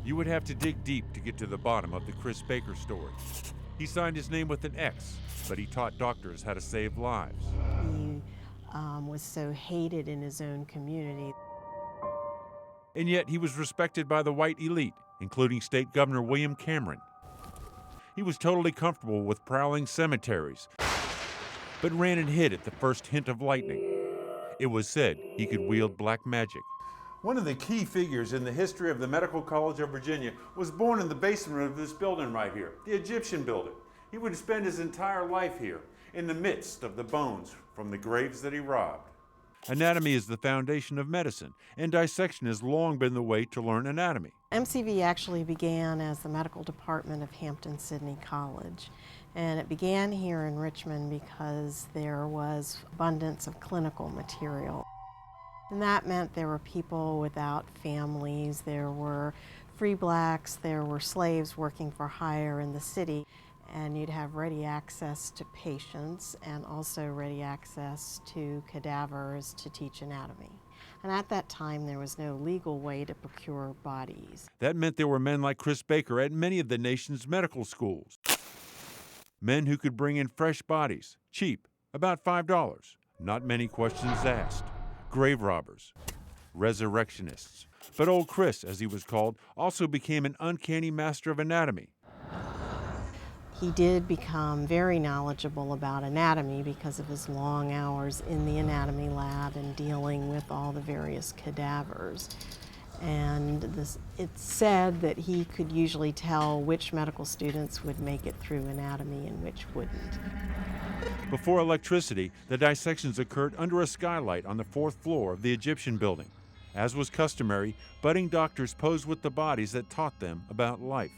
You would have to dig deep to get to the bottom of the Chris Baker story. He signed his name with an X, but he taught doctors how to save lives. He was so hated in his own community. And yet he was respected by the white elite, including State Governor William Cameron. He was totally comfortable with prowling cemeteries, but ran and hid at the first hint of lightning. It was said he could wield black magic. One of the key figures in the history of the Medical College of Virginia was born in the basement of this building right here, the Egyptian building. He would spend his entire life here, in the midst of the bones from the graves that he robbed. Anatomy is the foundation of medicine, and dissection has long been the way to learn anatomy. MCV actually began as the medical department of Hampton-Sydney College. And it began here in Richmond because there was abundance of clinical material. And that meant there were people without families, there were free blacks, there were slaves working for hire in the city. And you'd have ready access to patients and also ready access to cadavers to teach anatomy. And at that time, there was no legal way to procure bodies. That meant there were men like Chris Baker at many of the nation's medical schools. Men who could bring in fresh bodies, cheap, about $5, not many questions asked. Grave robbers, resurrectionists. But old Chris, as he was called, also became an uncanny master of anatomy. He did become very knowledgeable about anatomy because of his long hours in the anatomy lab and dealing with all the various cadavers. And it's said that he could usually tell which medical students would make it through anatomy and which wouldn't. Before electricity, the dissections occurred under a skylight on the 4th floor of the Egyptian building. As was customary, budding doctors posed with the bodies that taught them about life.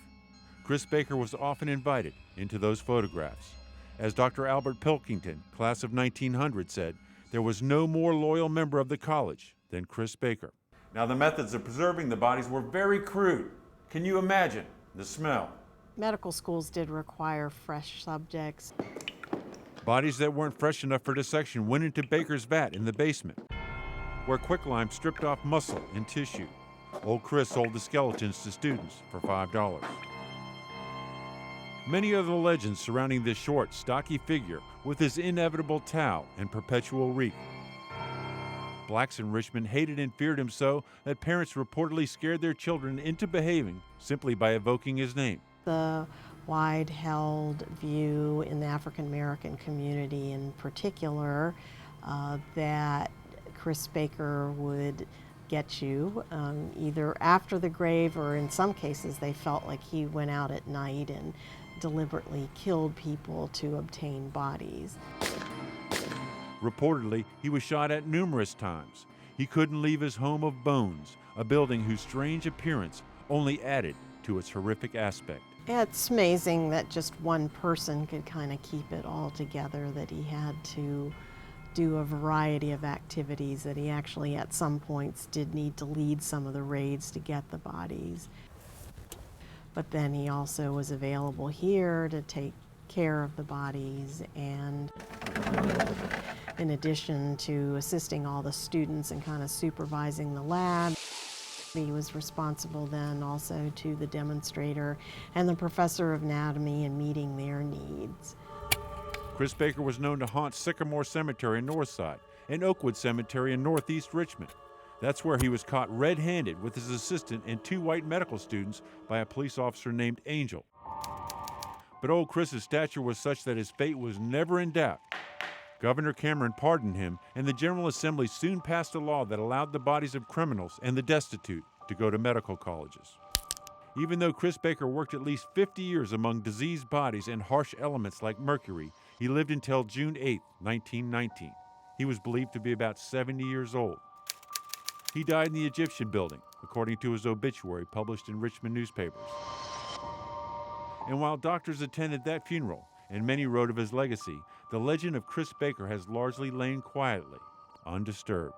Chris Baker was often invited into those photographs. As Dr. Albert Pilkington, class of 1900, said, there was no more loyal member of the college than Chris Baker. Now, the methods of preserving the bodies were very crude. Can you imagine the smell? Medical schools did require fresh subjects. Bodies that weren't fresh enough for dissection went into Baker's vat in the basement, where quicklime stripped off muscle and tissue. Old Chris sold the skeletons to students for $5. Many are the legends surrounding this short, stocky figure with his inevitable towel and perpetual reek. Blacks in Richmond hated and feared him so that parents reportedly scared their children into behaving simply by evoking his name. The wide-held view in the African American community in particular that Chris Baker would get you either after the grave, or in some cases they felt like he went out at night and deliberately killed people to obtain bodies. Reportedly, he was shot at numerous times. He couldn't leave his home of bones, a building whose strange appearance only added to its horrific aspect. It's amazing that just one person could kind of keep it all together, that he had to do a variety of activities, that he actually at some points did need to lead some of the raids to get the bodies. But then he also was available here to take care of the bodies, and in addition to assisting all the students and kind of supervising the lab, he was responsible then also to the demonstrator and the professor of anatomy and meeting their needs. Chris Baker was known to haunt Sycamore Cemetery in Northside and Oakwood Cemetery in Northeast Richmond. That's where he was caught red-handed with his assistant and 2 white medical students by a police officer named Angel. But old Chris's stature was such that his fate was never in doubt. Governor Cameron pardoned him, and the General Assembly soon passed a law that allowed the bodies of criminals and the destitute to go to medical colleges. Even though Chris Baker worked at least 50 years among diseased bodies and harsh elements like mercury, he lived until June 8, 1919. He was believed to be about 70 years old. He died in the Egyptian building, according to his obituary published in Richmond newspapers. And while doctors attended that funeral, and many wrote of his legacy, the legend of Chris Baker has largely lain quietly, undisturbed.